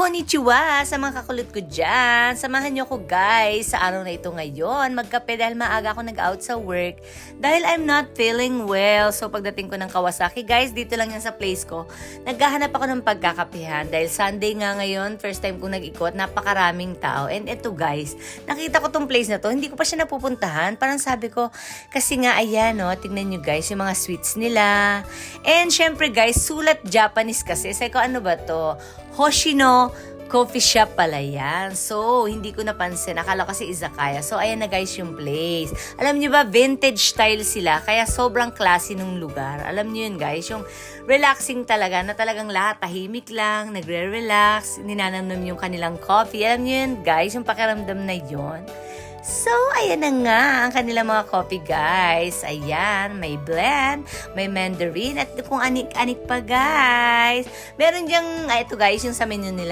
Konnichiwa sa mga kakulot ko dyan. Samahan niyo ko guys sa araw na ito ngayon. Magkape dahil maaga ako nag-out sa work. Dahil I'm not feeling well. So pagdating ko ng Kawasaki guys, dito lang yan sa place ko. Naghahanap ako ng pagkakapihan. Dahil Sunday nga ngayon, first time kong nag-ikot, napakaraming tao. And ito guys, nakita ko tong place na to. Hindi ko pa siya napupuntahan. Parang sabi ko, kasi nga ayan no, tingnan nyo guys yung mga sweets nila. And syempre guys, sulat Japanese kasi. Sabi ko ano ba to? Hoshino Coffee Shop pala yan. So, hindi ko napansin. Akala ko kasi izakaya. So, ayan na guys yung place. Alam niyo ba, vintage style sila. Kaya sobrang classy nung lugar. Alam niyo yun guys, yung relaxing talaga. Na talagang lahat tahimik lang, nagre-relax, ninanamnam yung kanilang coffee. Alam niyo yun guys, yung pakiramdam na yun. So, ayan na nga ang kanilang mga coffee guys. Ayan, may blend, may mandarin, at kung anik-anik pa guys. Meron diyang, ito guys, yung sa menu nila